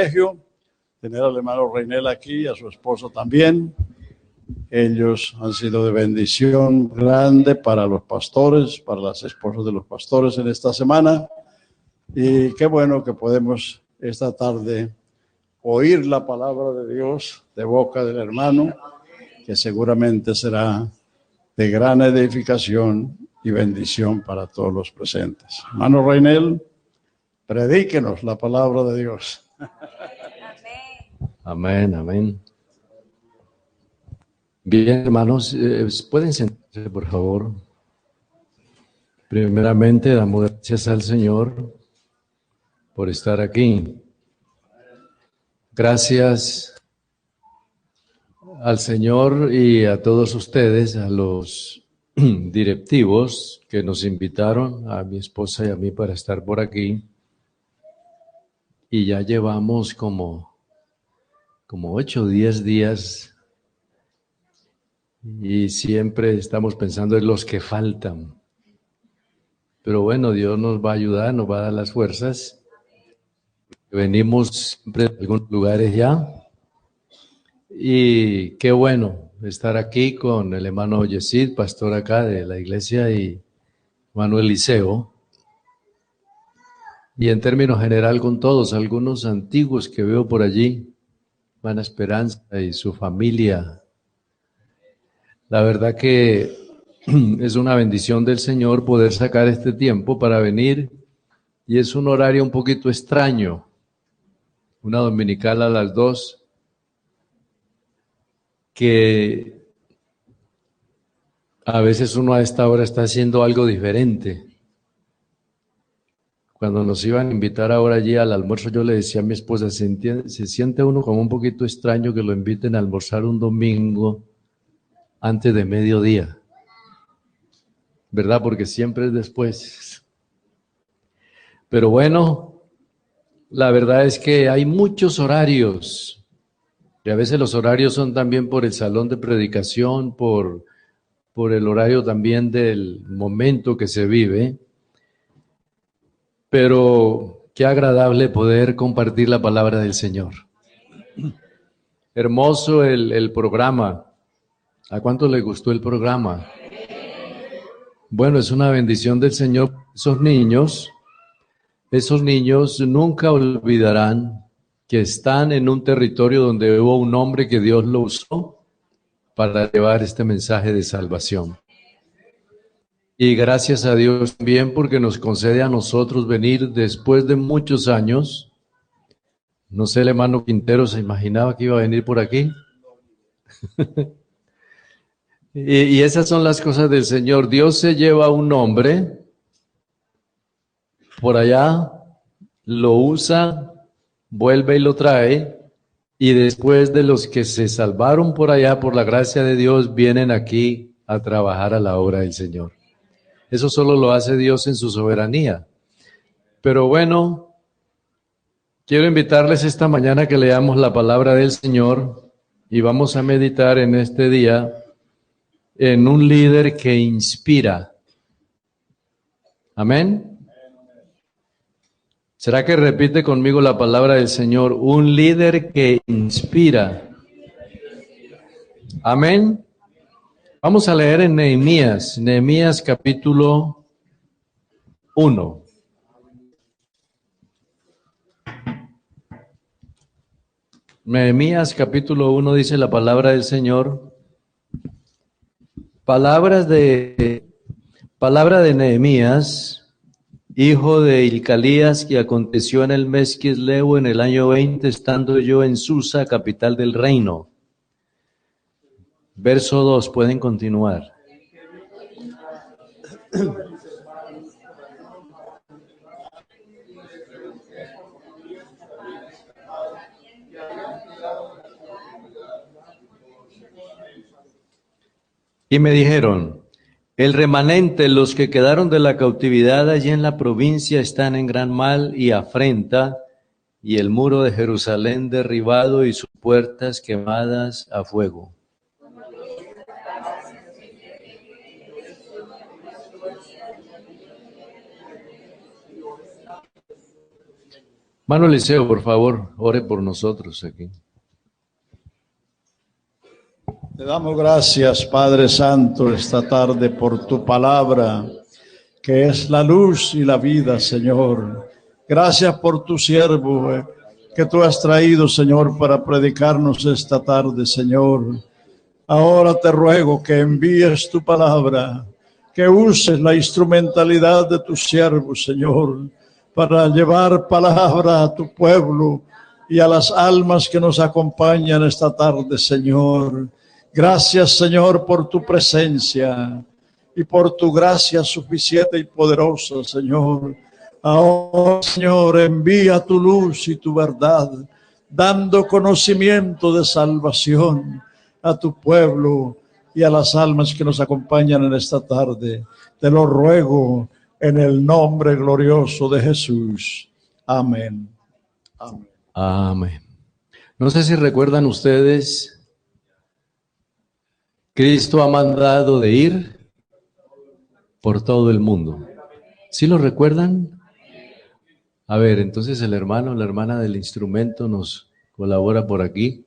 privilegio tener al hermano Reinel aquí, a su esposo también. Ellos han sido de bendición grande para los pastores, para las esposas de los pastores en esta semana. Y qué bueno que podemos esta tarde oír la palabra de Dios de boca del hermano, que seguramente será de gran edificación y bendición para todos los presentes. Hermano Reinel, predíquenos la palabra de Dios. Amén, amén. Bien, hermanos, pueden sentarse, por favor. Primeramente, damos gracias al Señor por estar aquí. Gracias al Señor y a todos ustedes, a los directivos que nos invitaron, a mi esposa y a mí, para estar por aquí. Y ya llevamos como 8 o 10 días y siempre estamos pensando en los que faltan. Pero bueno, Dios nos va a ayudar, nos va a dar las fuerzas. Venimos siempre de algunos lugares ya. Y qué bueno estar aquí con el hermano Yesid, pastor acá de la iglesia, y Manuel Liceo. Y en términos general con todos, algunos antiguos que veo por allí, Hermana Esperanza y su familia. La verdad que es una bendición del Señor poder sacar este tiempo para venir, y es un horario un poquito extraño, una dominical a las 2, que a veces uno a esta hora está haciendo algo diferente. Cuando nos iban a invitar ahora allí al almuerzo, yo le decía a mi esposa, se siente uno como un poquito extraño que lo inviten a almorzar un domingo antes de mediodía, ¿verdad? Porque siempre es después. Pero bueno, la verdad es que hay muchos horarios, y a veces los horarios son también por el salón de predicación, por el horario también del momento que se vive, pero qué agradable poder compartir la palabra del Señor. Hermoso el programa. ¿A cuánto le gustó el programa? Bueno, es una bendición del Señor. Esos niños nunca olvidarán que están en un territorio donde hubo un hombre que Dios lo usó para llevar este mensaje de salvación. Y gracias a Dios también porque nos concede a nosotros venir después de muchos años. No sé, el hermano Quintero se imaginaba que iba a venir por aquí. Y esas son las cosas del Señor. Dios se lleva a un hombre por allá, lo usa, vuelve y lo trae, y después de los que se salvaron por allá por la gracia de Dios, vienen aquí a trabajar a la obra del Señor. Eso solo lo hace Dios en su soberanía. Pero bueno, quiero invitarles esta mañana que leamos la palabra del Señor y vamos a meditar en este día en un líder que inspira. Amén. ¿Será que repite conmigo la palabra del Señor? Un líder que inspira. Amén. Vamos a leer en Nehemías capítulo 1. Nehemías capítulo 1 dice la palabra del Señor. Palabra de Nehemías, hijo de Hilcalías, que aconteció en el mes Quisleu en el año 20, estando yo en Susa, capital del reino. Verso 2, pueden continuar. Y me dijeron, el remanente, los que quedaron de la cautividad allí en la provincia, están en gran mal y afrenta, y el muro de Jerusalén derribado y sus puertas quemadas a fuego. Hermano Eliseo, por favor, ore por nosotros aquí. Te damos gracias, Padre Santo, esta tarde por tu palabra, que es la luz y la vida, Señor. Gracias por tu siervo que tú has traído, Señor, para predicarnos esta tarde, Señor. Ahora te ruego que envíes tu palabra, que uses la instrumentalidad de tu siervo, Señor, para llevar palabra a tu pueblo y a las almas que nos acompañan esta tarde, Señor. Gracias, Señor, por tu presencia y por tu gracia suficiente y poderosa, Señor. Ahora, Señor, envía tu luz y tu verdad, dando conocimiento de salvación a tu pueblo y a las almas que nos acompañan en esta tarde. Te lo ruego en el nombre glorioso de Jesús. Amén. Amén. Amén. No sé si recuerdan ustedes, Cristo ha mandado de ir por todo el mundo. ¿Sí lo recuerdan? A ver, entonces el hermano, la hermana del instrumento nos colabora por aquí.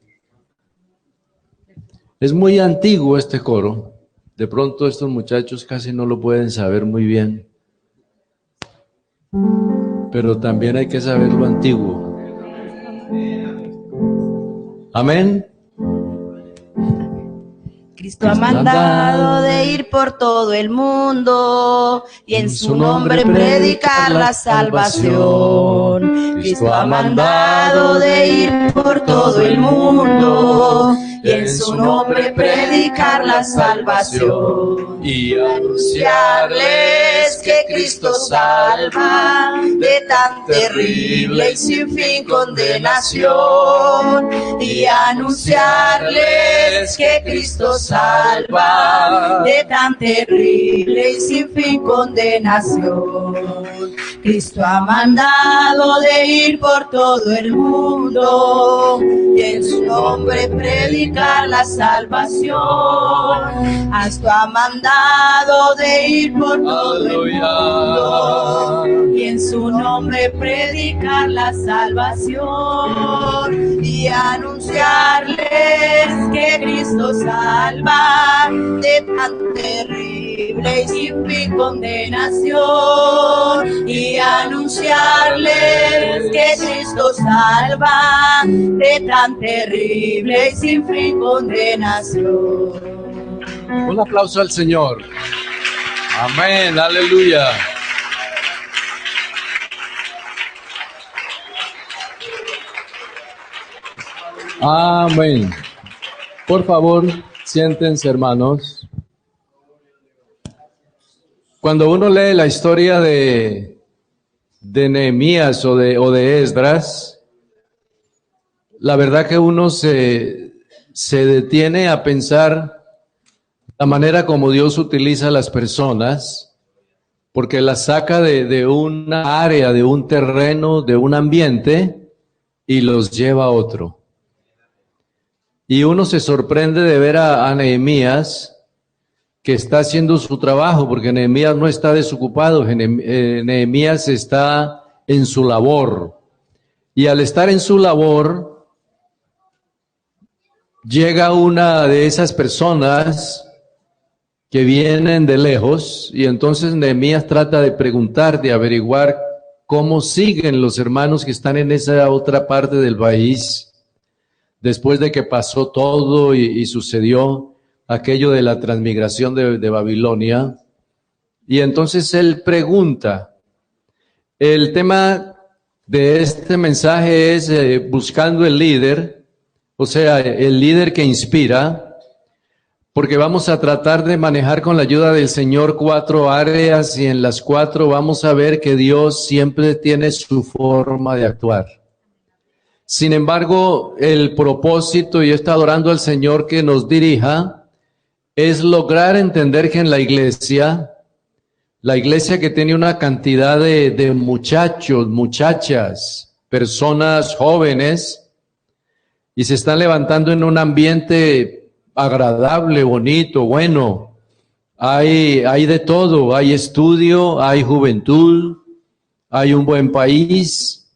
Es muy antiguo este coro. De pronto estos muchachos casi no lo pueden saber muy bien. Pero también hay que saber lo antiguo. Amén. Cristo ha mandado de ir por todo el mundo y en su nombre predicar la salvación. Cristo ha mandado de ir por todo el mundo y en su nombre predicar la salvación. Y Anunciarles que Cristo salva de tan terrible y sin fin condenación. Y anunciarles que Cristo salva de tan terrible y sin fin condenación. Cristo ha mandado de ir por todo el mundo y en su nombre predicar la salvación. Cristo ha mandado de ir por todo el mundo y en su nombre predicar la salvación y anunciarles que Cristo salva de tan terrible y sin fin condenación y anunciarles que Cristo salva de tan terrible y sin fin condenación. Un aplauso al Señor. Amén, aleluya. Amén. Por favor, siéntense, hermanos. Cuando uno lee la historia de Nehemías o de Esdras, la verdad que uno se detiene a pensar la manera como Dios utiliza a las personas, porque las saca de una área, de un terreno, de un ambiente, y los lleva a otro. Y uno se sorprende de ver a Nehemías, que está haciendo su trabajo, porque Nehemías no está desocupado, Nehemías está en su labor. Y al estar en su labor, llega una de esas personas que vienen de lejos, y entonces Nehemías trata de preguntar, de averiguar cómo siguen los hermanos que están en esa otra parte del país, después de que pasó todo y sucedió aquello de la transmigración de Babilonia. Y entonces él pregunta. El tema de este mensaje es buscando el líder, o sea, el líder que inspira, porque vamos a tratar de manejar con la ayuda del Señor 4 áreas y en las 4 vamos a ver que Dios siempre tiene su forma de actuar. Sin embargo, el propósito, y he estado orando al Señor que nos dirija, es lograr entender que en la iglesia que tiene una cantidad de muchachos, muchachas, personas jóvenes, y se están levantando en un ambiente agradable, bonito, bueno. Hay de todo, hay estudio, hay juventud, hay un buen país,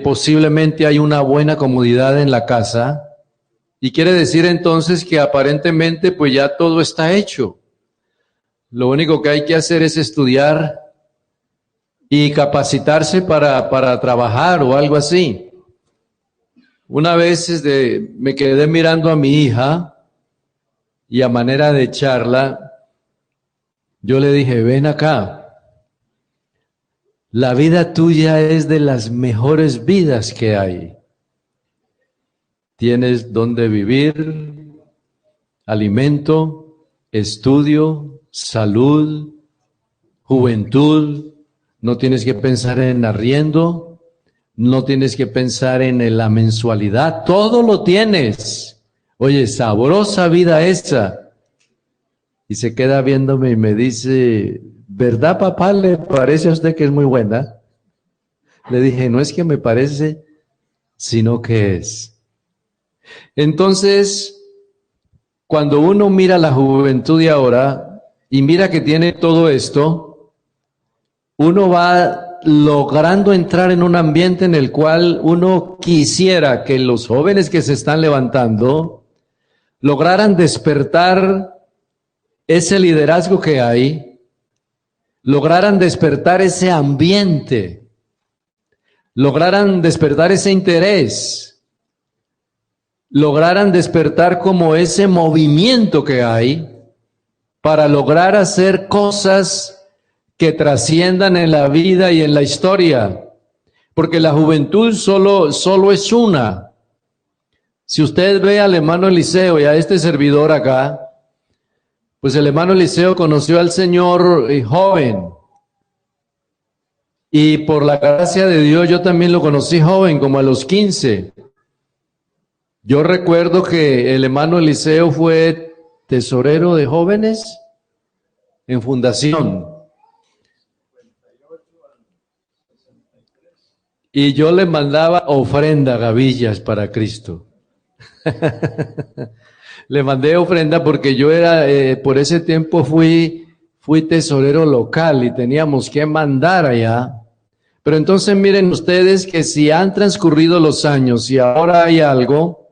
posiblemente hay una buena comodidad en la casa, y quiere decir entonces que aparentemente pues ya todo está hecho. Lo único que hay que hacer es estudiar y capacitarse para trabajar o algo así. Una vez me quedé mirando a mi hija y a manera de charla, yo le dije, ven acá, la vida tuya es de las mejores vidas que hay. Tienes donde vivir, alimento, estudio, salud, juventud, no tienes que pensar en arriendo, no tienes que pensar en la mensualidad, todo lo tienes. Oye, sabrosa vida esa. Y se queda viéndome y me dice, ¿verdad, papá? ¿Le parece a usted que es muy buena? Le dije, no es que me parece, sino que es. Entonces, cuando uno mira la juventud de ahora y mira que tiene todo esto, uno va logrando entrar en un ambiente en el cual uno quisiera que los jóvenes que se están levantando lograran despertar ese liderazgo que hay, lograran despertar ese ambiente, lograran despertar ese interés, lograran despertar como ese movimiento que hay para lograr hacer cosas que trasciendan en la vida y en la historia. Porque la juventud solo es una. Si usted ve al hermano Eliseo y a este servidor acá, pues el hermano Eliseo conoció al Señor joven. Y por la gracia de Dios yo también lo conocí joven, como a los 15. Yo recuerdo que el hermano Eliseo fue tesorero de jóvenes en fundación. Y yo le mandaba ofrenda, gavillas para Cristo. Le mandé ofrenda porque yo era, por ese tiempo fui tesorero local y teníamos que mandar allá. Pero entonces miren ustedes que si han transcurrido los años y ahora hay algo,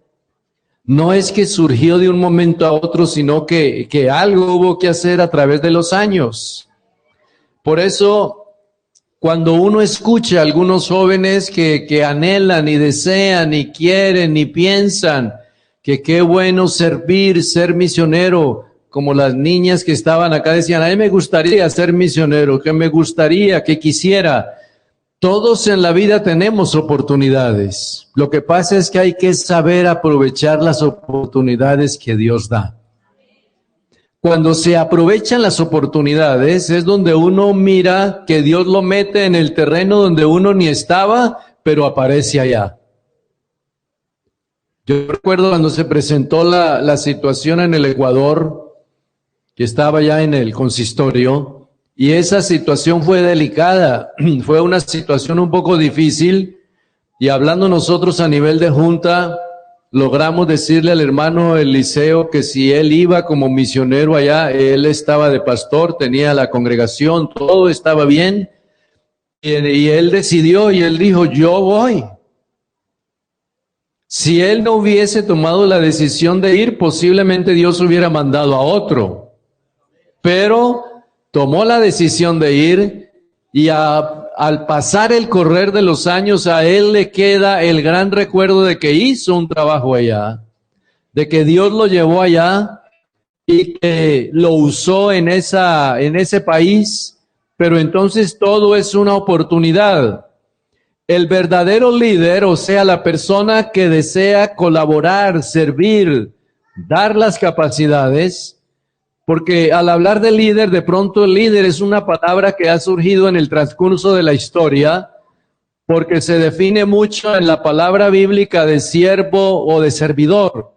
no es que surgió de un momento a otro, sino que algo hubo que hacer a través de los años. Por eso, cuando uno escucha a algunos jóvenes que anhelan y desean y quieren y piensan que qué bueno servir, ser misionero, como las niñas que estaban acá decían, a mí me gustaría ser misionero, que me gustaría, que quisiera. Todos en la vida tenemos oportunidades. Lo que pasa es que hay que saber aprovechar las oportunidades que Dios da. Cuando se aprovechan las oportunidades es donde uno mira que Dios lo mete en el terreno donde uno ni estaba, pero aparece allá. Yo recuerdo cuando se presentó la situación en el Ecuador, que estaba ya en el consistorio, y esa situación fue delicada, fue una situación un poco difícil, y hablando nosotros a nivel de junta, logramos decirle al hermano Eliseo que si él iba como misionero allá, él estaba de pastor, tenía la congregación, todo estaba bien, y él decidió y él dijo, yo voy. Si él no hubiese tomado la decisión de ir, posiblemente Dios hubiera mandado a otro, pero tomó la decisión de ir y al pasar el correr de los años a él le queda el gran recuerdo de que hizo un trabajo allá, de que Dios lo llevó allá y que lo usó en ese país, pero entonces todo es una oportunidad. El verdadero líder, o sea, la persona que desea colaborar, servir, dar las capacidades, porque al hablar de líder, de pronto el líder es una palabra que ha surgido en el transcurso de la historia, porque se define mucho en la palabra bíblica de siervo o de servidor.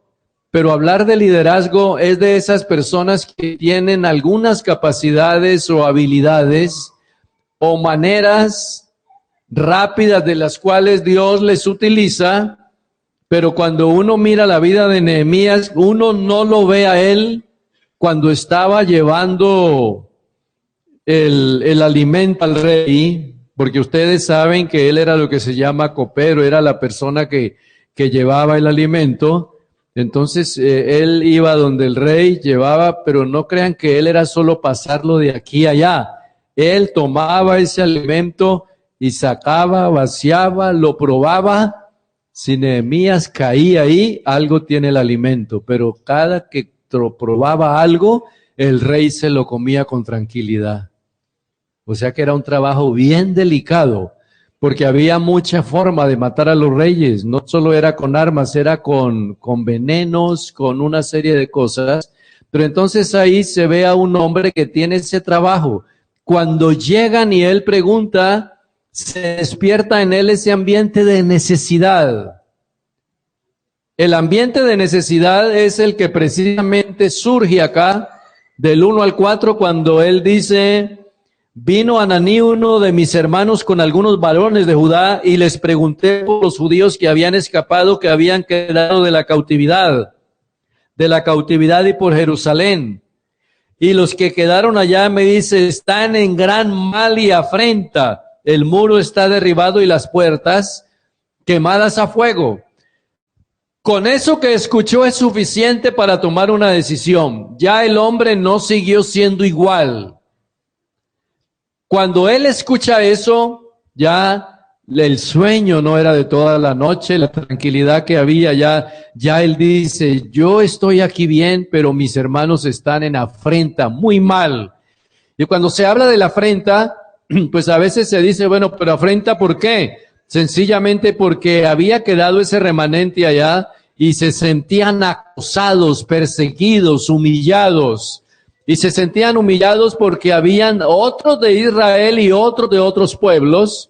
Pero hablar de liderazgo es de esas personas que tienen algunas capacidades o habilidades o maneras rápidas de las cuales Dios les utiliza, pero cuando uno mira la vida de Nehemías, uno no lo ve a él cuando estaba llevando el alimento al rey, porque ustedes saben que él era lo que se llama copero, era la persona que llevaba el alimento. Entonces él iba donde el rey llevaba, pero no crean que él era solo pasarlo de aquí a allá. Él tomaba ese alimento y sacaba, vaciaba, lo probaba. Si Nehemías caía ahí, algo tiene el alimento, pero cada que probaba algo, el rey se lo comía con tranquilidad. O sea que era un trabajo bien delicado, porque había mucha forma de matar a los reyes. No solo era con armas, era con venenos, con una serie de cosas. Pero entonces ahí se ve a un hombre que tiene ese trabajo. Cuando llegan y él pregunta, se despierta en él ese ambiente de necesidad. El ambiente de necesidad es el que precisamente surge acá del 1 al 4 cuando él dice: vino Ananí, uno de mis hermanos, con algunos varones de Judá, y les pregunté por los judíos que habían escapado, que habían quedado de la cautividad y por Jerusalén. Y los que quedaron allá, me dice, están en gran mal y afrenta. El muro está derribado y las puertas quemadas a fuego. Con eso que escuchó es suficiente para tomar una decisión. Ya el hombre no siguió siendo igual. Cuando él escucha eso, ya el sueño no era de toda la noche, la tranquilidad que había, ya él dice, yo estoy aquí bien, pero mis hermanos están en afrenta, muy mal. Y cuando se habla de la afrenta, pues a veces se dice, bueno, pero afrenta, ¿por qué? Sencillamente porque había quedado ese remanente allá y se sentían acosados, perseguidos, humillados. Y se sentían humillados porque habían otros de Israel y otros de otros pueblos,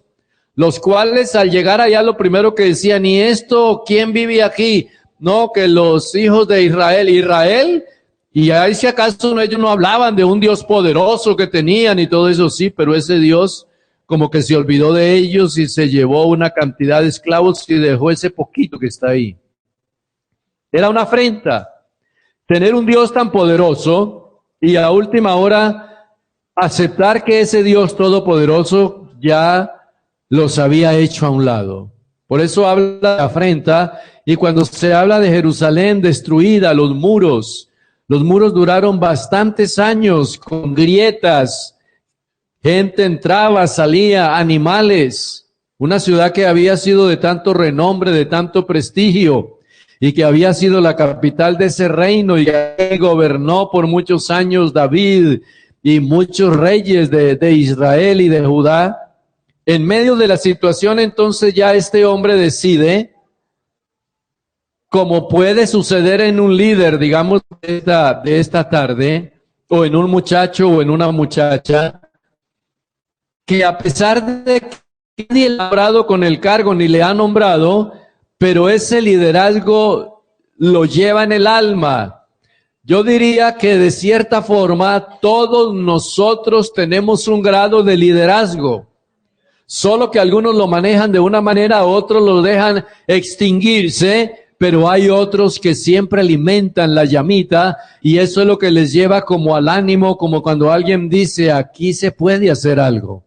los cuales al llegar allá lo primero que decían, ¿y esto quién vive aquí? No, que los hijos de Israel, y ahí si acaso ellos no hablaban de un Dios poderoso que tenían y todo eso, sí, pero ese Dios como que se olvidó de ellos y se llevó una cantidad de esclavos y dejó ese poquito que está ahí. Era una afrenta tener un Dios tan poderoso y a última hora aceptar que ese Dios todopoderoso ya los había hecho a un lado. Por eso habla de afrenta, y cuando se habla de Jerusalén destruida, los muros duraron bastantes años con grietas, gente entraba, salía, animales, una ciudad que había sido de tanto renombre, de tanto prestigio, y que había sido la capital de ese reino, y que gobernó por muchos años David y muchos reyes de Israel y de Judá. En medio de la situación, entonces ya este hombre decide, como puede suceder en un líder, digamos, de esta tarde, o en un muchacho o en una muchacha, que a pesar de que nadie le ha nombrado con el cargo ni le ha nombrado, pero ese liderazgo lo lleva en el alma. Yo diría que de cierta forma todos nosotros tenemos un grado de liderazgo. Solo que algunos lo manejan de una manera, otros lo dejan extinguirse, pero hay otros que siempre alimentan la llamita y eso es lo que les lleva como al ánimo, como cuando alguien dice, aquí se puede hacer algo.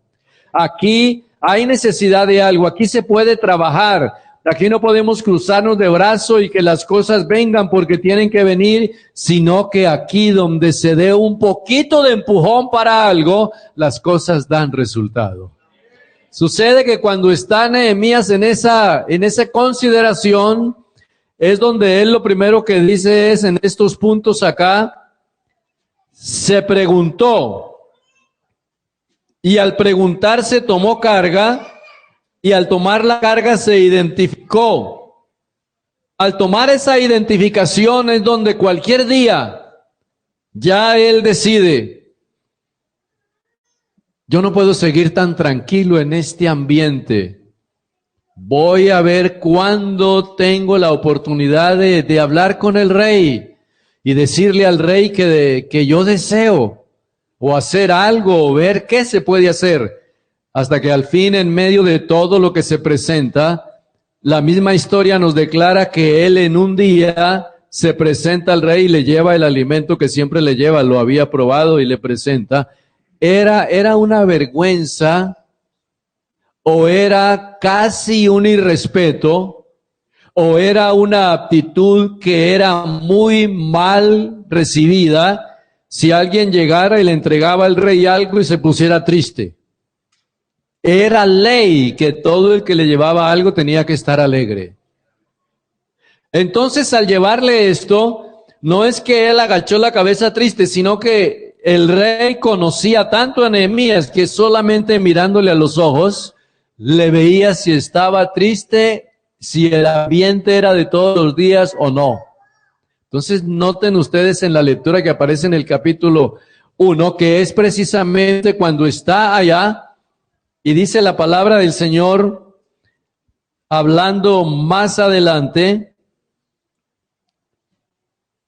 Aquí hay necesidad de algo, aquí se puede trabajar, aquí no podemos cruzarnos de brazo y que las cosas vengan porque tienen que venir, sino que aquí donde se dé un poquito de empujón para algo, las cosas dan resultado. Sucede que cuando está Nehemías en esa consideración, es donde él lo primero que dice es en estos puntos acá, se preguntó, y al preguntarse tomó carga, y al tomar la carga se identificó. Al tomar esa identificación es donde cualquier día ya él decide, yo no puedo seguir tan tranquilo en este ambiente. Voy a ver cuándo tengo la oportunidad de hablar con el rey y decirle al rey que yo deseo o hacer algo o ver qué se puede hacer. Hasta que al fin, en medio de todo lo que se presenta, la misma historia nos declara que él en un día se presenta al rey y le lleva el alimento que siempre le lleva, lo había probado y le presenta. Era una vergüenza o era casi un irrespeto, o era una actitud que era muy mal recibida si alguien llegara y le entregaba al rey algo y se pusiera triste. Era ley que todo el que le llevaba algo tenía que estar alegre. Entonces, al llevarle esto, no es que él agachó la cabeza triste, sino que el rey conocía tanto a Nehemías que solamente mirándole a los ojos, le veía si estaba triste, si el ambiente era de todos los días o no. Entonces, noten ustedes en la lectura que aparece en el capítulo 1, que es precisamente cuando está allá, y dice la palabra del Señor, hablando más adelante,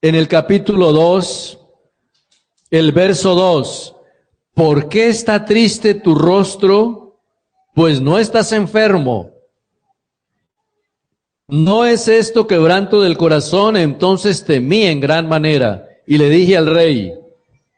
en el capítulo 2, el verso 2, ¿por qué está triste tu rostro? Pues no estás enfermo. ¿No es esto quebranto del corazón? Entonces temí en gran manera y le dije al rey,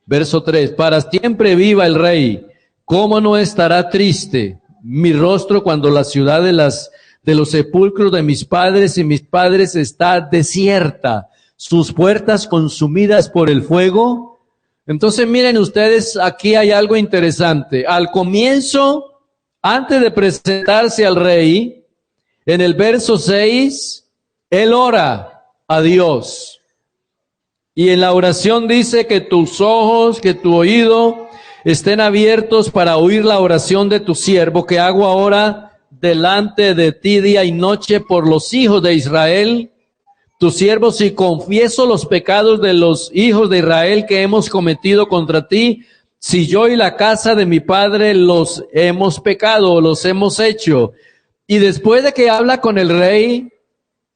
verso 3, para siempre viva el rey, ¿cómo no estará triste mi rostro cuando la ciudad de los sepulcros de mis padres y mis padres está desierta, sus puertas consumidas por el fuego? Entonces miren ustedes, aquí hay algo interesante. Al comienzo, antes de presentarse al rey, en el verso 6, él ora a Dios. Y en la oración dice que tus ojos, que tu oído estén abiertos para oír la oración de tu siervo que hago ahora delante de ti día y noche por los hijos de Israel, tus siervos, si confieso los pecados de los hijos de Israel que hemos cometido contra ti, si yo y la casa de mi padre los hemos pecado, los hemos hecho. Y después de que habla con el rey,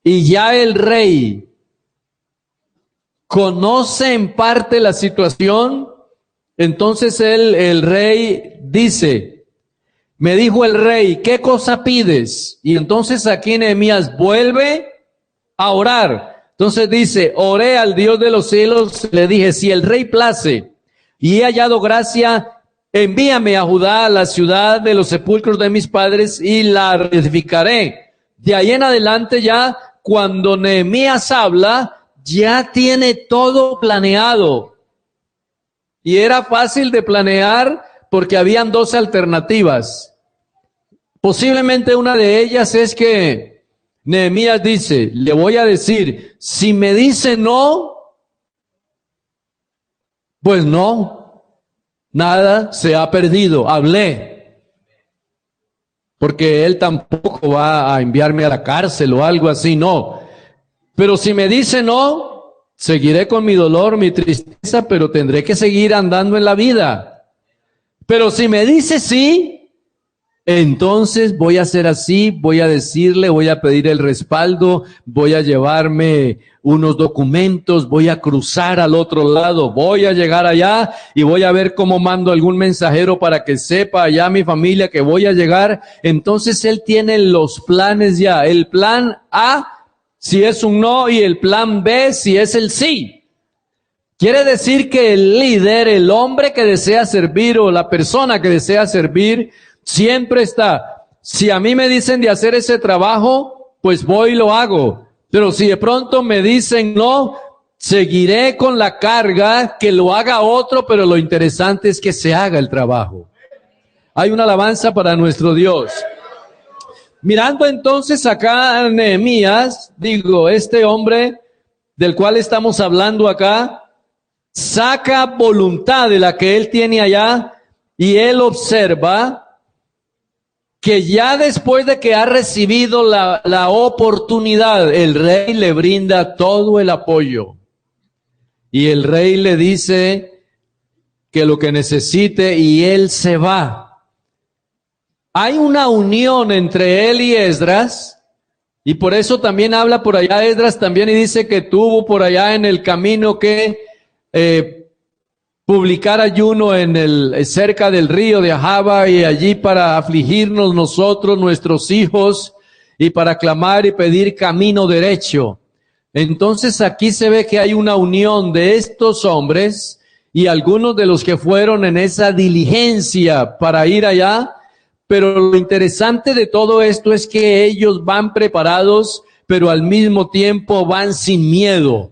y ya el rey conoce en parte la situación, entonces el rey dice, me dijo el rey, ¿qué cosa pides? Y entonces aquí Nehemías vuelve a orar. Entonces dice, oré al Dios de los cielos, le dije, si el rey place y he hallado gracia, envíame a Judá, a la ciudad de los sepulcros de mis padres, y la reedificaré. De ahí en adelante ya, cuando Nehemías habla, ya tiene todo planeado. Y era fácil de planear porque habían dos alternativas. Posiblemente una de ellas es que Nehemías dice, le voy a decir, si me dice no, pues no, nada se ha perdido, hablé. Porque él tampoco va a enviarme a la cárcel o algo así, no. Pero si me dice no, seguiré con mi dolor, mi tristeza, pero tendré que seguir andando en la vida. Pero si me dice sí, entonces voy a hacer así, voy a decirle, voy a pedir el respaldo, voy a llevarme unos documentos, voy a cruzar al otro lado, voy a llegar allá y voy a ver cómo mando algún mensajero para que sepa allá mi familia que voy a llegar. Entonces él tiene los planes ya, el plan A si es un no y el plan B si es el sí. Quiere decir que el líder, el hombre que desea servir o la persona que desea servir, siempre está, si a mí me dicen de hacer ese trabajo, pues voy y lo hago. Pero si de pronto me dicen no, seguiré con la carga, que lo haga otro, pero lo interesante es que se haga el trabajo. Hay una alabanza para nuestro Dios. Mirando entonces acá a Nehemías, digo, este hombre del cual estamos hablando acá, saca voluntad de la que él tiene allá y él observa que ya después de que ha recibido la oportunidad, el rey le brinda todo el apoyo. Y el rey le dice que lo que necesite y él se va. Hay una unión entre él y Esdras, y por eso también habla por allá Esdras también y dice que tuvo por allá en el camino que publicar ayuno cerca del río de Ahava y allí para afligirnos nosotros, nuestros hijos, y para clamar y pedir camino derecho. Entonces aquí se ve que hay una unión de estos hombres y algunos de los que fueron en esa diligencia para ir allá, Pero lo interesante de todo esto es que ellos van preparados, pero al mismo tiempo van sin miedo.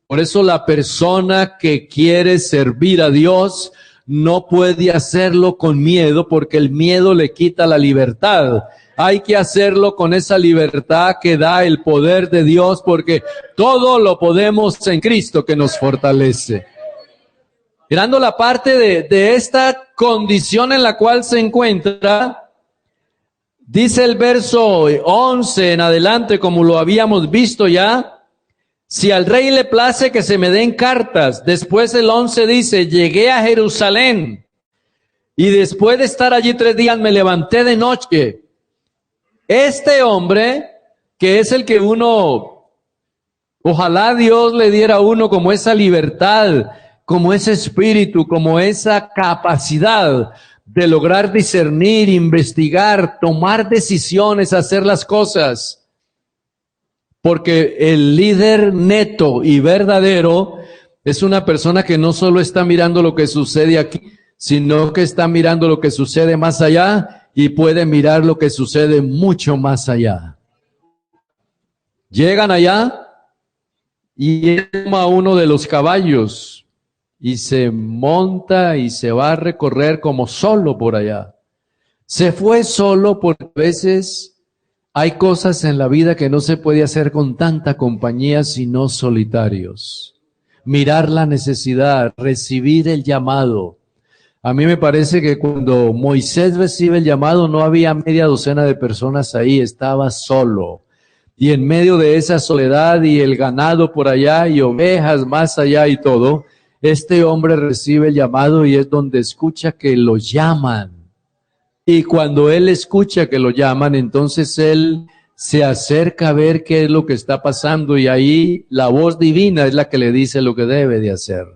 Por eso la persona que quiere servir a Dios no puede hacerlo con miedo, porque el miedo le quita la libertad. Hay que hacerlo con esa libertad que da el poder de Dios, porque todo lo podemos en Cristo que nos fortalece. Mirando la parte de esta condición en la cual se encuentra, dice el verso 11 en adelante, como lo habíamos visto ya, si al rey le place que se me den cartas. Después el 11 dice, llegué a Jerusalén y después de estar allí 3 días me levanté de noche. Este hombre, que es el que uno, ojalá Dios le diera a uno como esa libertad, como ese espíritu, como esa capacidad de lograr discernir, investigar, tomar decisiones, hacer las cosas. Porque el líder neto y verdadero es una persona que no solo está mirando lo que sucede aquí, sino que está mirando lo que sucede más allá y puede mirar lo que sucede mucho más allá. Llegan allá y él toma uno de los caballos y se monta y se va a recorrer como solo por allá. Se fue solo porque a veces hay cosas en la vida que no se puede hacer con tanta compañía, sino solitarios. Mirar la necesidad, recibir el llamado. A mí me parece que cuando Moisés recibe el llamado no había media docena de personas ahí, estaba solo. Y en medio de esa soledad y el ganado por allá y ovejas más allá y todo, este hombre recibe el llamado y es donde escucha que lo llaman. Y cuando él escucha que lo llaman, entonces él se acerca a ver qué es lo que está pasando y ahí la voz divina es la que le dice lo que debe de hacer.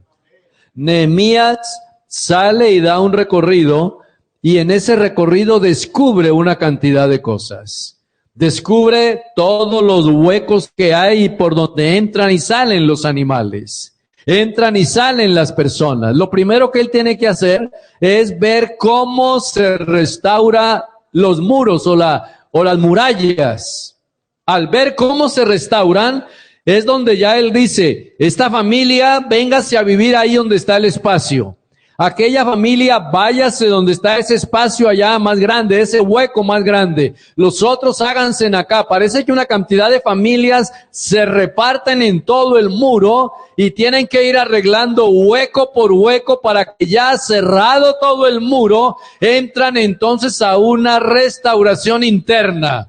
Nehemías sale y da un recorrido y en ese recorrido descubre una cantidad de cosas. Descubre todos los huecos que hay por donde entran y salen los animales. Entran y salen las personas. Lo primero que él tiene que hacer es ver cómo se restaura los muros o las murallas. Al ver cómo se restauran, es donde ya él dice, esta familia, véngase a vivir ahí donde está el espacio. Aquella familia, váyase donde está ese espacio allá más grande, ese hueco más grande. Los otros háganse en acá. Parece que una cantidad de familias se reparten en todo el muro y tienen que ir arreglando hueco por hueco para que ya cerrado todo el muro, entran entonces a una restauración interna.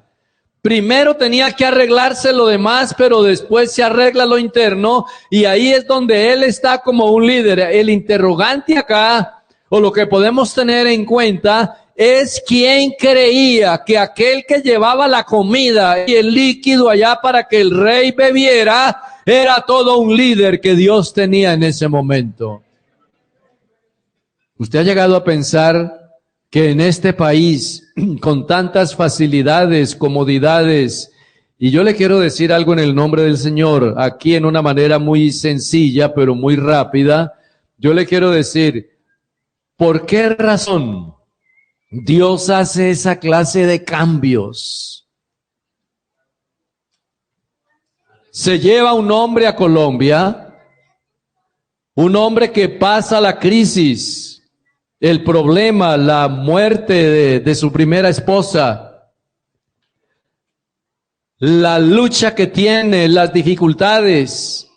Primero tenía que arreglarse lo demás, pero después se arregla lo interno y ahí es donde él está como un líder. El interrogante acá, o lo que podemos tener en cuenta, es quién creía que aquel que llevaba la comida y el líquido allá para que el rey bebiera, era todo un líder que Dios tenía en ese momento. ¿Usted ha llegado a pensar que en este país, con tantas facilidades, comodidades, y yo le quiero decir algo en el nombre del Señor, aquí en una manera muy sencilla, pero muy rápida, yo le quiero decir, ¿por qué razón Dios hace esa clase de cambios? Se lleva un hombre a Colombia, un hombre que pasa la crisis, el problema, la muerte de su primera esposa, la lucha que tiene, las dificultades,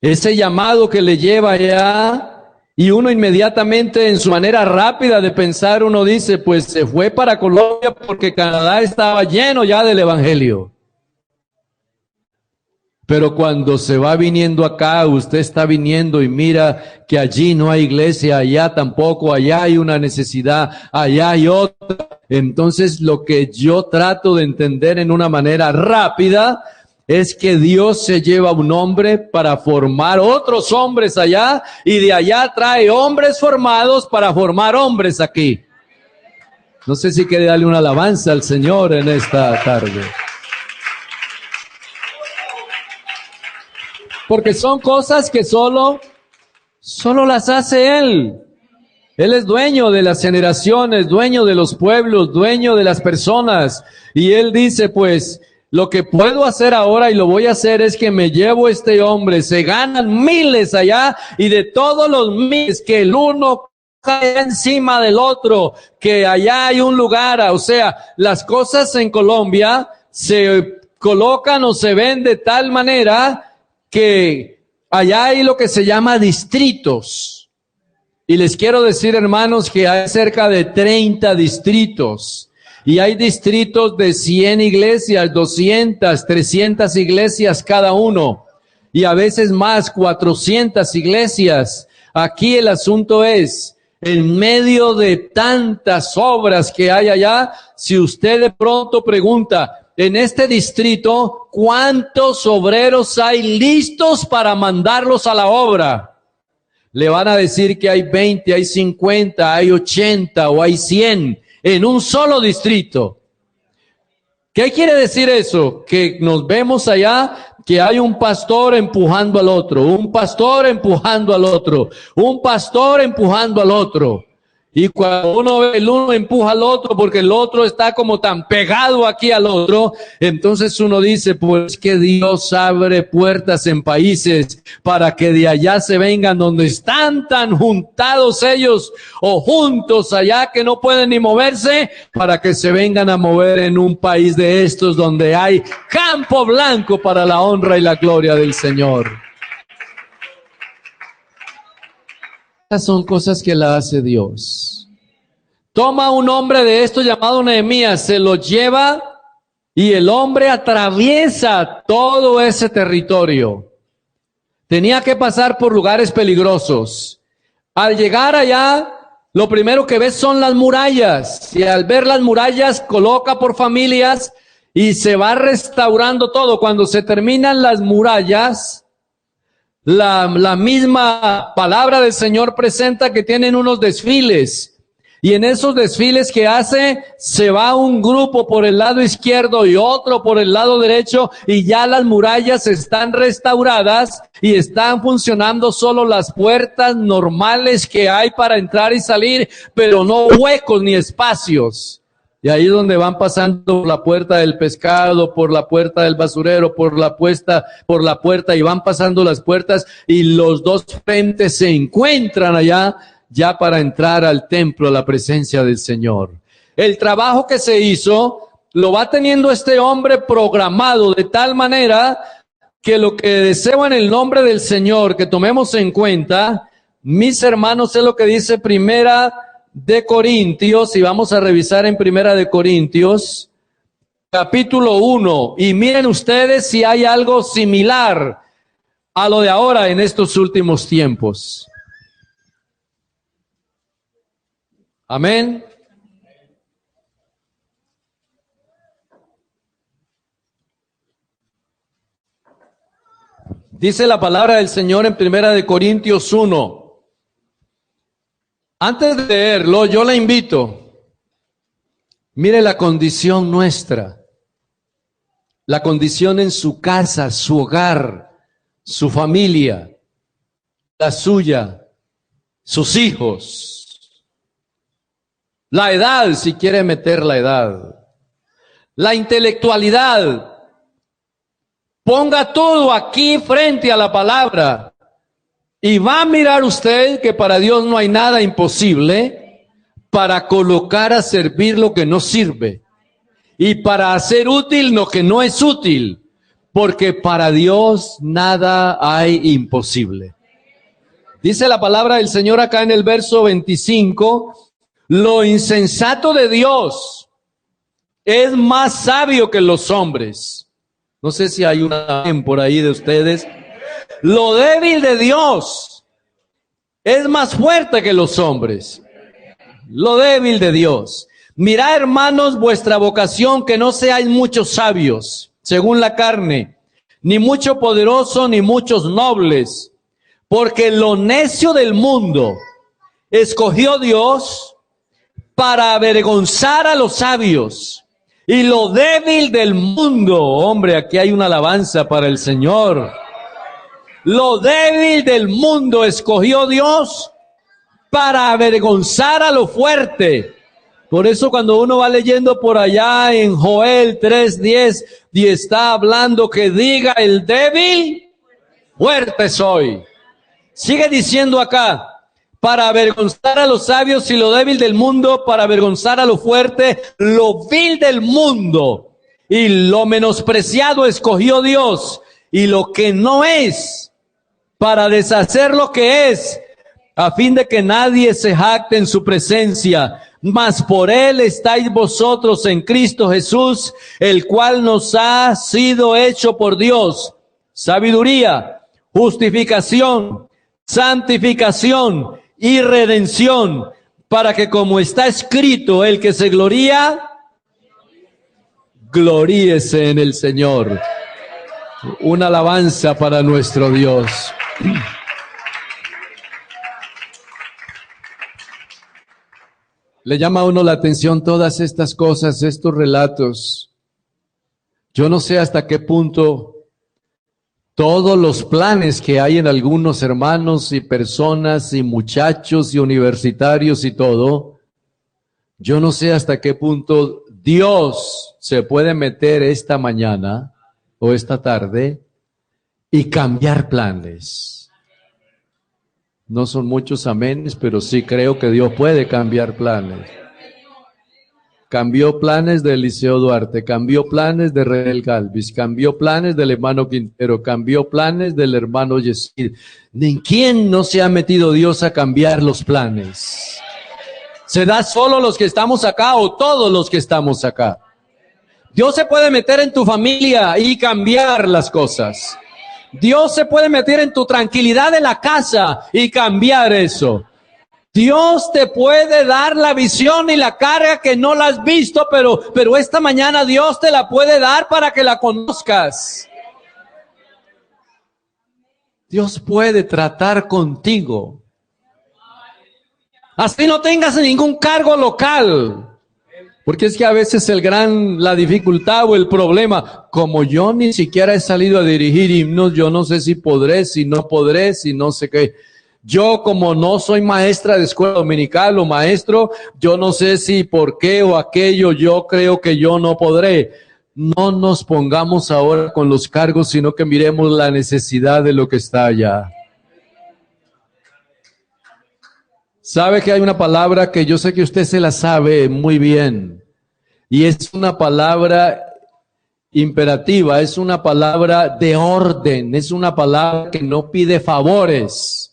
ese llamado que le lleva allá, y uno inmediatamente en su manera rápida de pensar, uno dice, pues se fue para Colombia porque Canadá estaba lleno ya del evangelio. Pero cuando se va viniendo acá, usted está viniendo y mira que allí no hay iglesia, allá tampoco, allá hay una necesidad, allá hay otra. Entonces lo que yo trato de entender en una manera rápida es que Dios se lleva a un hombre para formar otros hombres allá y de allá trae hombres formados para formar hombres aquí. No sé si quiere darle una alabanza al Señor en esta tarde. Porque son cosas que solo las hace Él. Él es dueño de las generaciones, dueño de los pueblos, dueño de las personas. Y Él dice, pues, lo que puedo hacer ahora y lo voy a hacer es que me llevo este hombre. Se ganan miles allá y de todos los miles que el uno cae encima del otro, que allá hay un lugar. O sea, las cosas en Colombia se colocan o se ven de tal manera que allá hay lo que se llama distritos. Y les quiero decir, hermanos, que hay cerca de 30 distritos. Y hay distritos de 100 iglesias, 200, 300 iglesias cada uno. Y a veces más, 400 iglesias. Aquí el asunto es, en medio de tantas obras que hay allá, si usted de pronto pregunta, en este distrito, ¿cuántos obreros hay listos para mandarlos a la obra? Le van a decir que hay 20, hay 50, hay 80 o hay 100 en un solo distrito. ¿Qué quiere decir eso? Que nos vemos allá, que hay un pastor empujando al otro, un pastor empujando al otro, un pastor empujando al otro. Y cuando uno ve, el uno empuja al otro porque el otro está como tan pegado aquí al otro, entonces uno dice, pues que Dios abre puertas en países para que de allá se vengan donde están tan juntados ellos o juntos allá que no pueden ni moverse, para que se vengan a mover en un país de estos donde hay campo blanco para la honra y la gloria del Señor. Estas son cosas que la hace Dios. Toma un hombre de esto llamado Nehemías, se lo lleva y el hombre atraviesa todo ese territorio. Tenía que pasar por lugares peligrosos. Al llegar allá, lo primero que ves son las murallas. Y al ver las murallas, coloca por familias y se va restaurando todo. Cuando se terminan las murallas, la misma palabra del Señor presenta que tienen unos desfiles. Y en esos desfiles que hace, se va un grupo por el lado izquierdo y otro por el lado derecho, y ya las murallas están restauradas y están funcionando solo las puertas normales que hay para entrar y salir, pero no huecos ni espacios. Y ahí es donde van pasando por la puerta del pescado, por la puerta del basurero, por la puerta, y van pasando las puertas y los dos frentes se encuentran allá ya para entrar al templo, a la presencia del Señor. El trabajo que se hizo lo va teniendo este hombre programado de tal manera que lo que deseo en el nombre del Señor que tomemos en cuenta, mis hermanos, es lo que dice Primera de Corintios, y vamos a revisar en Primera de Corintios, capítulo 1, y miren ustedes si hay algo similar a lo de ahora en estos últimos tiempos. Amén. Dice la palabra del Señor en Primera de Corintios 1. Antes de leerlo, yo le invito, mire la condición nuestra, la condición en su casa, su hogar, su familia, la suya, sus hijos, la edad, si quiere meter la edad, la intelectualidad. Ponga todo aquí frente a la palabra. Y va a mirar usted que para Dios no hay nada imposible para colocar a servir lo que no sirve y para hacer útil lo que no es útil, porque para Dios nada hay imposible. Dice la palabra del Señor acá en el verso 25, lo insensato de Dios es más sabio que los hombres. No sé si hay una por ahí de ustedes. Lo débil de Dios es más fuerte que los hombres. Lo débil de Dios. Mirad, hermanos, vuestra vocación, que no seáis muchos sabios, según la carne, ni mucho poderoso, ni muchos nobles, porque lo necio del mundo escogió Dios para avergonzar a los sabios, y lo débil del mundo, hombre, aquí hay una alabanza para el Señor. Lo débil del mundo escogió Dios para avergonzar a lo fuerte. Por eso cuando uno va leyendo por allá en Joel 3:10 y está hablando que diga el débil, fuerte soy. Sigue diciendo acá, para avergonzar a los sabios y lo débil del mundo, para avergonzar a lo fuerte, lo vil del mundo. Y lo menospreciado escogió Dios, y lo que no es, para deshacer lo que es, a fin de que nadie se jacte en su presencia. Mas por él estáis vosotros en Cristo Jesús, el cual nos ha sido hecho por Dios sabiduría, justificación, santificación y redención, para que como está escrito, el que se gloría, gloríese en el Señor. Una alabanza para nuestro Dios. Le llama a uno la atención todas estas cosas, estos relatos. Yo no sé hasta qué punto todos los planes que hay en algunos hermanos y personas y muchachos y universitarios y todo, yo no sé hasta qué punto Dios se puede meter esta mañana o esta tarde y cambiar planes. No son muchos amenes, pero sí creo que Dios puede cambiar planes. Cambió planes de Eliseo Duarte, cambió planes de René Galvis, cambió planes del hermano Quintero, cambió planes del hermano Yesid. ¿En quién no se ha metido Dios a cambiar los planes? ¿Se da solo los que estamos acá o todos los que estamos acá? Dios se puede meter en tu familia y cambiar las cosas. Dios se puede meter en tu tranquilidad de la casa y cambiar eso. Dios te puede dar la visión y la carga que no la has visto, pero esta mañana Dios te la puede dar para que la conozcas. Dios puede tratar contigo. Así no tengas ningún cargo local. Porque es que a veces la dificultad o el problema, como yo ni siquiera he salido a dirigir himnos, yo no sé si podré, si no podré, si no sé qué. Yo como no soy maestra de escuela dominical o maestro, yo no sé si por qué o aquello, yo creo que yo no podré. No nos pongamos ahora con los cargos, sino que miremos la necesidad de lo que está allá. Sabe que hay una palabra que yo sé que usted se la sabe muy bien, y es una palabra imperativa, es una palabra de orden, es una palabra que no pide favores.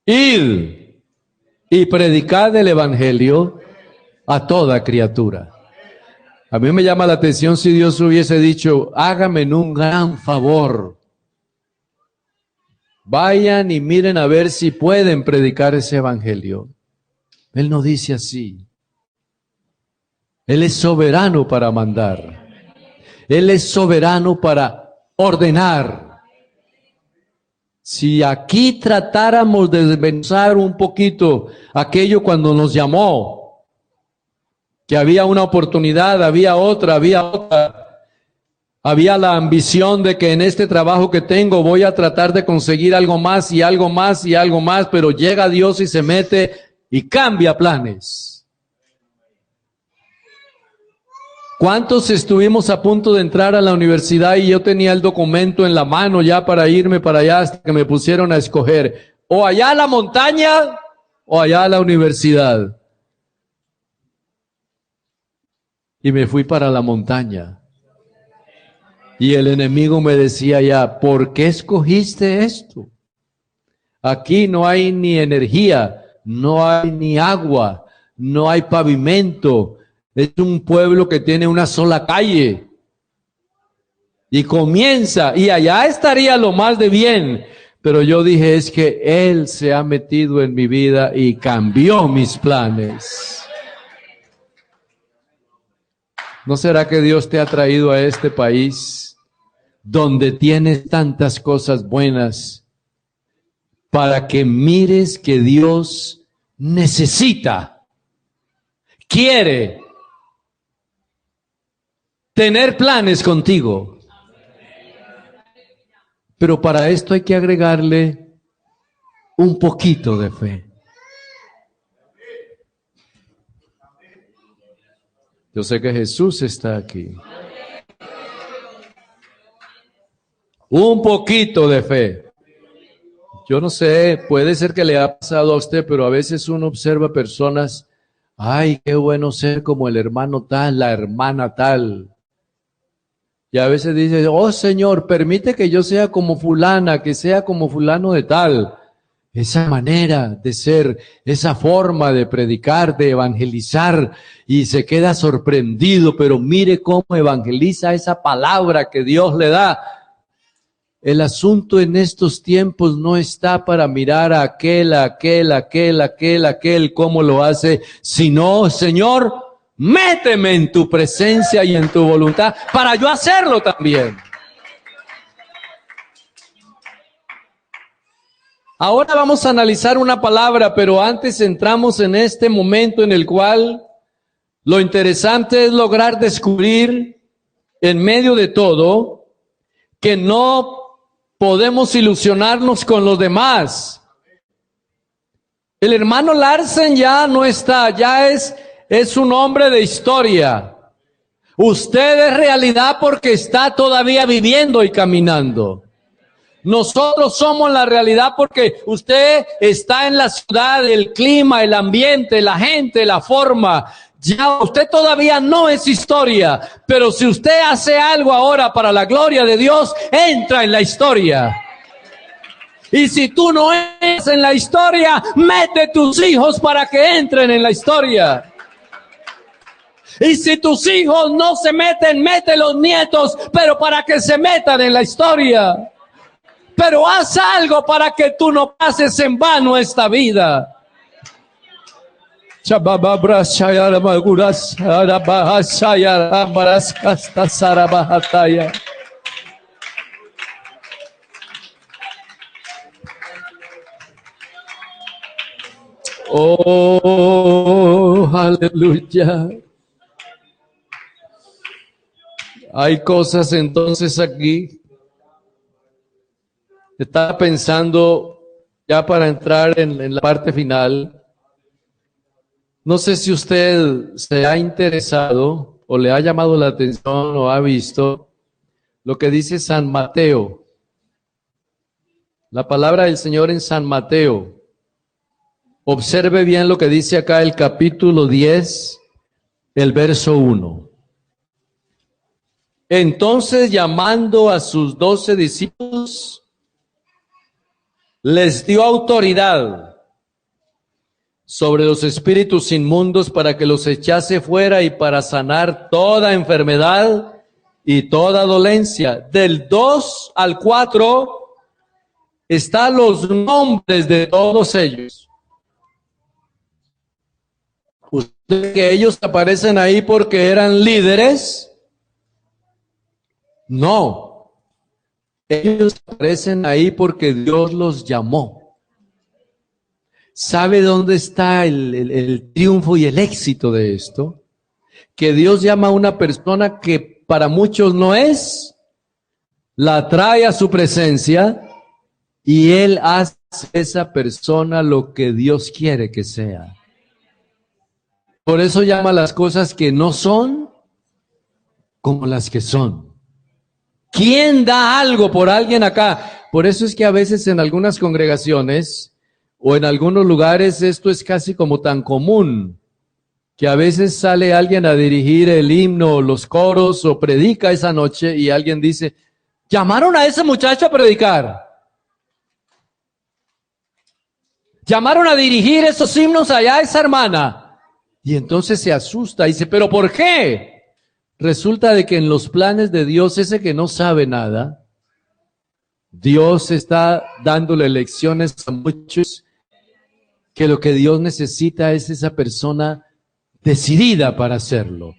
Id y predicad el evangelio a toda criatura. A mí me llama la atención si Dios hubiese dicho, hágame un gran favor. Vayan y miren a ver si pueden predicar ese evangelio. Él no dice así. Él es soberano para mandar. Él es soberano para ordenar. Si aquí tratáramos de desmenuzar un poquito aquello cuando nos llamó, que había una oportunidad, había otra, había la ambición de que en este trabajo que tengo voy a tratar de conseguir algo más y algo más y algo más, pero llega Dios y se mete y cambia planes. ¿Cuántos estuvimos a punto de entrar a la universidad y yo tenía el documento en la mano ya para irme para allá hasta que me pusieron a escoger o allá a la montaña o allá a la universidad? Y me fui para la montaña. Y el enemigo me decía ya, ¿por qué escogiste esto? Aquí no hay ni energía, no hay ni agua, no hay pavimento. Es un pueblo que tiene una sola calle. Y comienza, y allá estaría lo más de bien. Pero yo dije, es que Él se ha metido en mi vida y cambió mis planes. ¿No será que Dios te ha traído a este país donde tienes tantas cosas buenas para que mires que Dios necesita, quiere tener planes contigo? Pero para esto hay que agregarle un poquito de fe. Yo sé que Jesús está aquí. Un poquito de fe. Yo no sé, puede ser que le ha pasado a usted, pero a veces uno observa personas, ay, qué bueno ser como el hermano tal, la hermana tal. Y a veces dice, oh Señor, permite que yo sea como fulana, que sea como fulano de tal. Esa manera de ser, esa forma de predicar, de evangelizar, y se queda sorprendido, pero mire cómo evangeliza esa palabra que Dios le da. El asunto en estos tiempos no está para mirar a aquel, cómo lo hace, sino, Señor, méteme en tu presencia y en tu voluntad para yo hacerlo también. Ahora vamos a analizar una palabra, pero antes entramos en este momento en el cual lo interesante es lograr descubrir en medio de todo que no podemos ilusionarnos con los demás. El hermano Larsen ya no está, ya es un hombre de historia. Usted es realidad porque está todavía viviendo y caminando. Nosotros somos la realidad porque usted está en la ciudad, el clima, el ambiente, la gente, la forma. Ya usted todavía no es historia, pero si usted hace algo ahora para la gloria de Dios, entra en la historia. Y si tú no entras en la historia, mete tus hijos para que entren en la historia. Y si tus hijos no se meten, mete los nietos, pero para que se metan en la historia. Pero haz algo para que tú no pases en vano esta vida. Oh, aleluya. Hay cosas entonces aquí. Estaba pensando ya para entrar en la parte final. No sé si usted se ha interesado o le ha llamado la atención o ha visto lo que dice San Mateo. La palabra del Señor en San Mateo. Observe bien lo que dice acá el capítulo 10, el verso 1. Entonces, llamando a sus 12 discípulos, les dio autoridad sobre los espíritus inmundos para que los echase fuera y para sanar toda enfermedad y toda dolencia. Del 2 al 4 están los nombres de todos ellos. ¿Usted que ellos aparecen ahí porque eran líderes? No. Ellos aparecen ahí porque Dios los llamó. ¿Sabe dónde está el triunfo y el éxito de esto? Que Dios llama a una persona que para muchos no es, la trae a su presencia y Él hace a esa persona lo que Dios quiere que sea. Por eso llama las cosas que no son como las que son. ¿Quién da algo por alguien acá? Por eso es que a veces en algunas congregaciones o en algunos lugares esto es casi como tan común, que a veces sale alguien a dirigir el himno o los coros o predica esa noche y alguien dice, llamaron a ese muchacho a predicar. Llamaron a dirigir esos himnos allá a esa hermana. Y entonces se asusta y dice, ¿pero por qué? Resulta de que en los planes de Dios, ese que no sabe nada, Dios está dándole lecciones a muchos que lo que Dios necesita es esa persona decidida para hacerlo.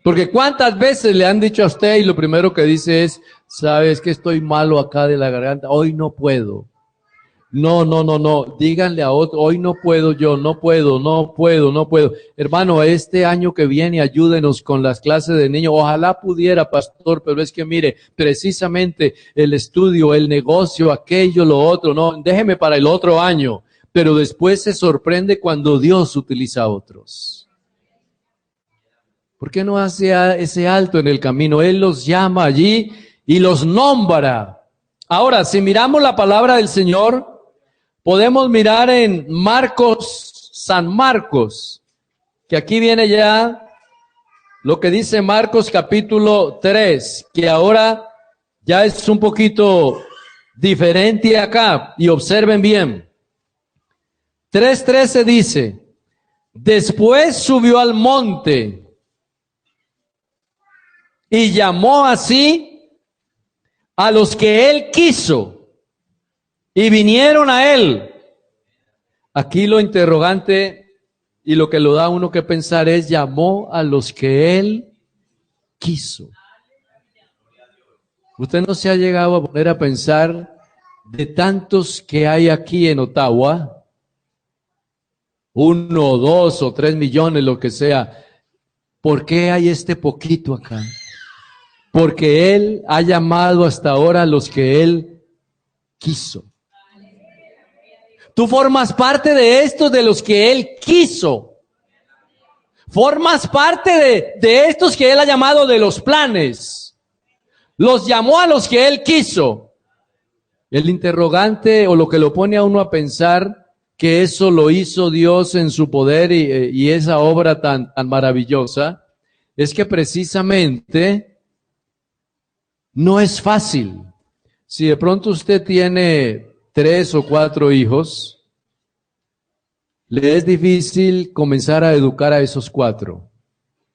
Porque ¿cuántas veces le han dicho a usted y lo primero que dice es, sabes que estoy malo acá de la garganta, hoy no puedo? No. Díganle a otro, hoy no puedo yo, no puedo. Hermano, este año que viene ayúdenos con las clases de niños. Ojalá pudiera, pastor, pero es que mire, precisamente el estudio, el negocio, aquello, lo otro, no, déjeme para el otro año. Pero después se sorprende cuando Dios utiliza a otros. ¿Por qué no hace ese alto en el camino? Él los llama allí y los nombra. Ahora, si miramos la palabra del Señor, podemos mirar en Marcos, San Marcos, que aquí viene ya lo que dice Marcos capítulo 3, que ahora ya es un poquito diferente acá, y observen bien. 3:13 dice, después subió al monte y llamó así a los que él quiso y vinieron a él. Aquí lo interrogante y lo que lo da a uno que pensar es, llamó a los que él quiso. Usted no se ha llegado a poner a pensar de tantos que hay aquí en Ottawa, 1, 2 o 3 millones, lo que sea. ¿Por qué hay este poquito acá? Porque él ha llamado hasta ahora a los que él quiso. Tú formas parte de estos de los que él quiso. Formas parte de estos que él ha llamado de los planes. Los llamó a los que él quiso. El interrogante o lo que lo pone a uno a pensar que eso lo hizo Dios en su poder y esa obra tan maravillosa, es que precisamente no es fácil. Si de pronto usted tiene 3 o 4 hijos, le es difícil comenzar a educar a esos 4.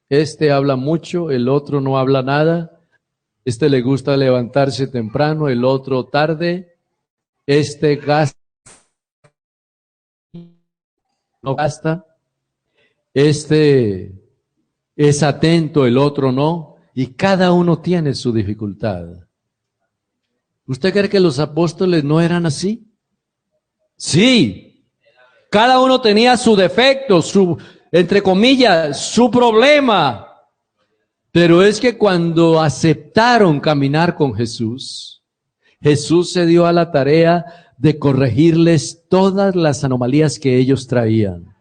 Este habla mucho, el otro no habla nada, este le gusta levantarse temprano, el otro tarde, este no gasta, este es atento, el otro no, y cada uno tiene su dificultad. ¿Usted cree que los apóstoles no eran así? Sí, cada uno tenía su defecto, su, entre comillas, su problema. Pero es que cuando aceptaron caminar con Jesús, Jesús se dio a la tarea de corregirles todas las anomalías que ellos traían.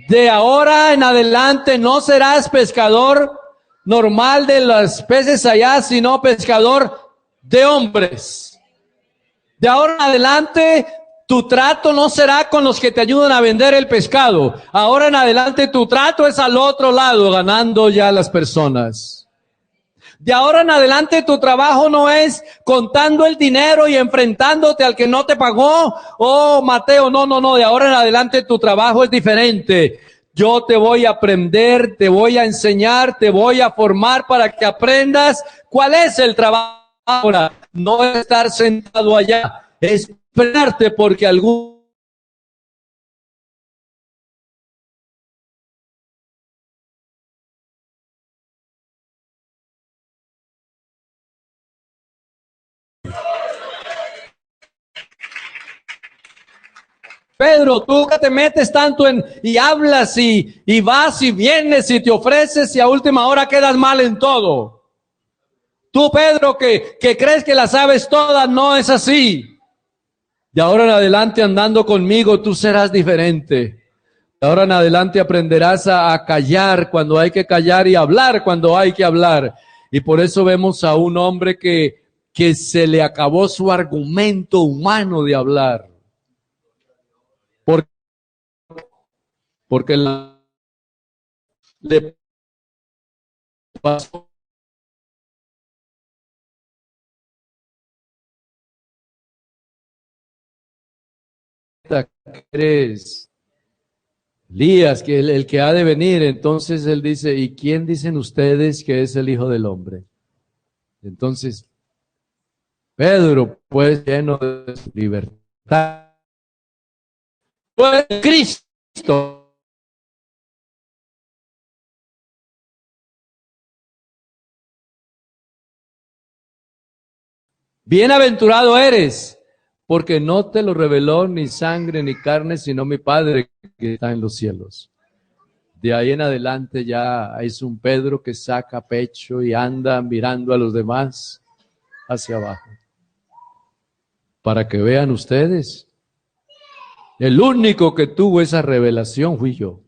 De ahora en adelante no serás pescador normal de los peces allá, sino pescador de hombres. De ahora en adelante tu trato no será con los que te ayudan a vender el pescado. Ahora en adelante tu trato es al otro lado, ganando ya las personas. De ahora en adelante tu trabajo no es contando el dinero y enfrentándote al que no te pagó. Oh, Mateo, no. De ahora en adelante tu trabajo es diferente. Yo te voy a aprender, te voy a enseñar, te voy a formar para que aprendas cuál es el trabajo ahora. No estar sentado allá, es esperarte porque algún Pedro, tú que te metes tanto y hablas y vas y vienes y te ofreces y a última hora quedas mal en todo. Tú, Pedro, que crees que la sabes todas, no es así. De ahora en adelante andando conmigo tú serás diferente. De ahora en adelante aprenderás a callar cuando hay que callar y hablar cuando hay que hablar. Y por eso vemos a un hombre que se le acabó su argumento humano de hablar. Porque le pasó que eres Elías, que el que ha de venir. Entonces él dice, ¿y quién dicen ustedes que es el Hijo del Hombre? Entonces, Pedro, pues lleno de su libertad, pues Cristo. Bienaventurado eres, porque no te lo reveló ni sangre ni carne, sino mi Padre que está en los cielos. De ahí en adelante ya es un Pedro que saca pecho y anda mirando a los demás hacia abajo. Para que vean ustedes, el único que tuvo esa revelación fui yo.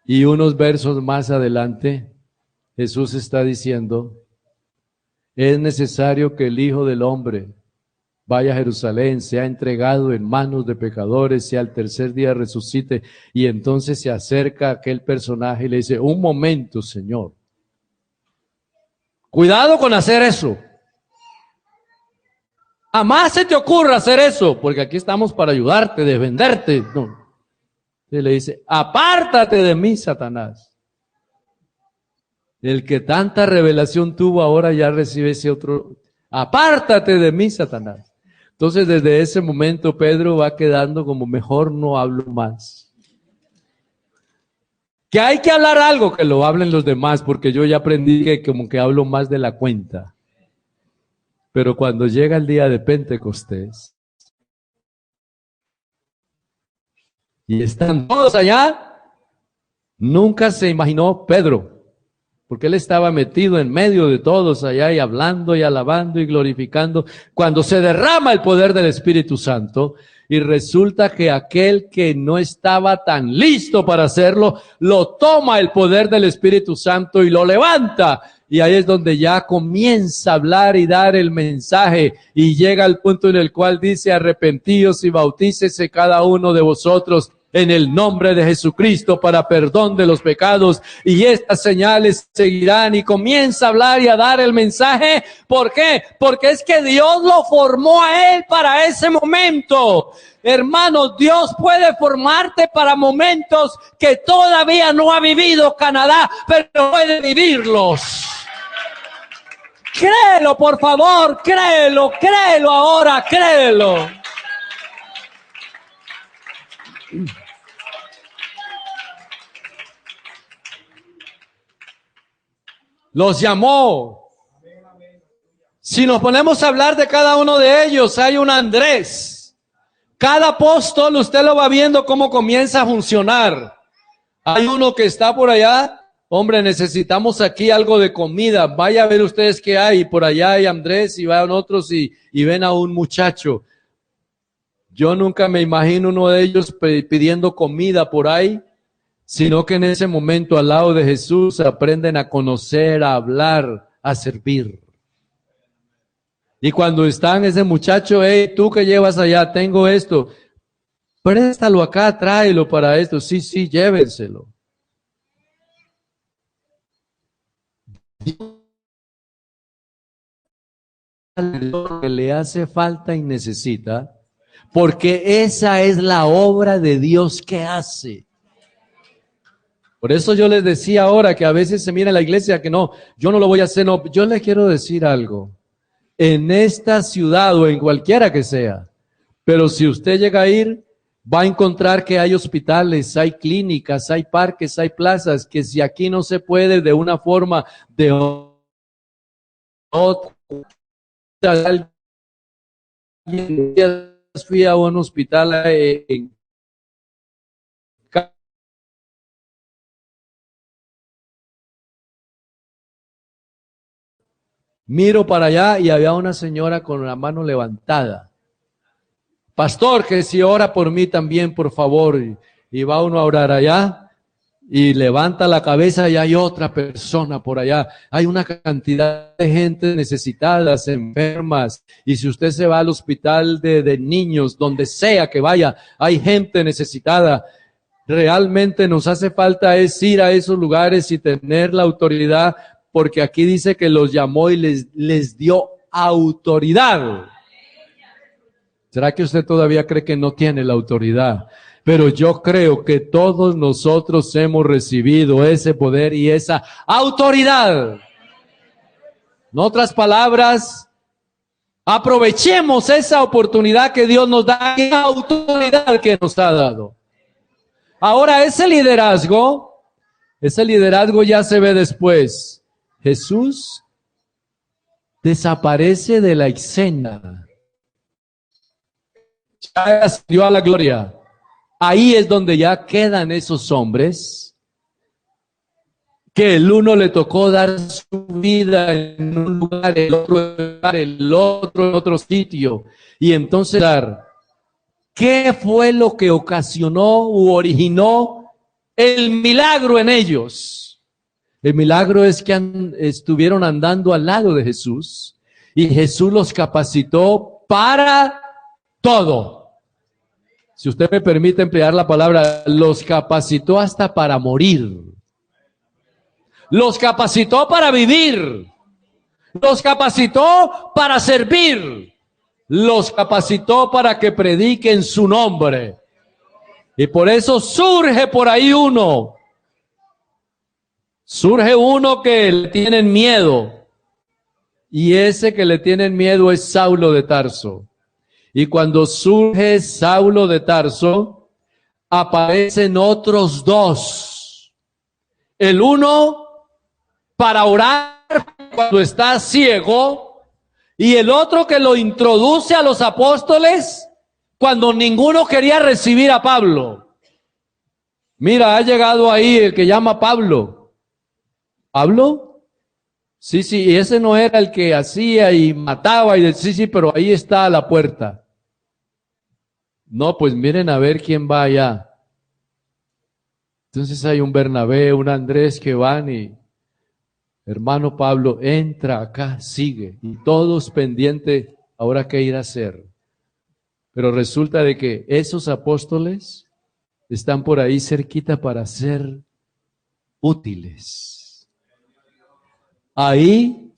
Y unos versos más adelante, Jesús está diciendo, es necesario que el Hijo del Hombre vaya a Jerusalén, sea entregado en manos de pecadores, sea al tercer día resucite. Y entonces se acerca aquel personaje y le dice, un momento, Señor. Cuidado con hacer eso. Jamás se te ocurra hacer eso, porque aquí estamos para ayudarte, defenderte. No. Y le dice, apártate de mí, Satanás. El que tanta revelación tuvo ahora ya recibe ese otro. Apártate de mí, Satanás. Entonces desde ese momento Pedro va quedando como mejor no hablo más. Que hay que hablar algo, que lo hablen los demás, porque yo ya aprendí que como que hablo más de la cuenta. Pero cuando llega el día de Pentecostés y están todos allá, nunca se imaginó Pedro, porque él estaba metido en medio de todos allá y hablando y alabando y glorificando, cuando se derrama el poder del Espíritu Santo y resulta que aquel que no estaba tan listo para hacerlo, lo toma el poder del Espíritu Santo y lo levanta. Y ahí es donde ya comienza a hablar y dar el mensaje y llega al punto en el cual dice, arrepentíos y bautícese cada uno de vosotros en el nombre de Jesucristo para perdón de los pecados y estas señales seguirán, y comienza a hablar y a dar el mensaje. ¿Por qué? Porque es que Dios lo formó a él para ese momento. Hermanos, Dios puede formarte para momentos que todavía no ha vivido Canadá, pero puede vivirlos. Créelo, por favor, créelo ahora, créelo. Los llamó. Si nos ponemos a hablar de cada uno de ellos, hay un Andrés. Cada apóstol usted lo va viendo cómo comienza a funcionar. Hay uno que está por allá. Hombre, necesitamos aquí algo de comida. Vaya a ver ustedes qué hay. Por allá hay Andrés y van otros y ven a un muchacho. Yo nunca me imagino uno de ellos pidiendo comida por ahí, sino que en ese momento al lado de Jesús aprenden a conocer, a hablar, a servir. Y cuando están ese muchacho, hey, tú que llevas allá, tengo esto, préstalo acá, tráelo para esto. Sí, llévenselo. Lo que le hace falta y necesita, porque esa es la obra de Dios que hace. Por eso yo les decía ahora que a veces se mira en la iglesia que no, yo no lo voy a hacer, no. Yo les quiero decir algo. En esta ciudad o en cualquiera que sea, pero si usted llega a ir, va a encontrar que hay hospitales, hay clínicas, hay parques, hay plazas, que si aquí no se puede de una forma, de otra, fui a un hospital en miro para allá y había una señora con la mano levantada. Pastor, que si ora por mí también, por favor. Y va uno a orar allá y levanta la cabeza y hay otra persona por allá. Hay una cantidad de gente necesitadas, enfermas. Y si usted se va al hospital de niños, donde sea que vaya, hay gente necesitada. Realmente nos hace falta es ir a esos lugares y tener la autoridad, porque aquí dice que los llamó y les dio autoridad. ¿Será que usted todavía cree que no tiene la autoridad? Pero yo creo que todos nosotros hemos recibido ese poder y esa autoridad. En otras palabras, aprovechemos esa oportunidad que Dios nos da, esa autoridad que nos ha dado. Ahora, ese liderazgo ya se ve después. Jesús desaparece de la escena ascendió a la gloria. Ahí es donde ya quedan esos hombres que el uno le tocó dar su vida en un lugar, el otro en otro sitio. Y entonces, ¿qué fue lo que ocasionó u originó el milagro en ellos? El milagro es que estuvieron andando al lado de Jesús y Jesús los capacitó para todo. Si usted me permite emplear la palabra, los capacitó hasta para morir. Los capacitó para vivir. Los capacitó para servir. Los capacitó para que prediquen su nombre. Y por eso surge por ahí uno. Surge uno que le tienen miedo. Y ese que le tienen miedo es Saulo de Tarso. Y cuando surge Saulo de Tarso, aparecen otros dos. El uno para orar cuando está ciego, y el otro que lo introduce a los apóstoles cuando ninguno quería recibir a Pablo. Mira, ha llegado ahí el que llama Pablo. ¿Pablo? Sí, y ese no era el que hacía y mataba y sí, pero ahí está a la puerta. No, pues miren a ver quién va allá. Entonces hay un Bernabé, un Andrés que van y, hermano Pablo, entra acá, sigue. Y todos pendientes, ahora qué ir a hacer. Pero resulta de que esos apóstoles están por ahí cerquita para ser útiles. Ahí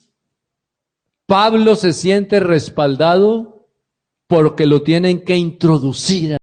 Pablo se siente respaldado porque lo tienen que introducir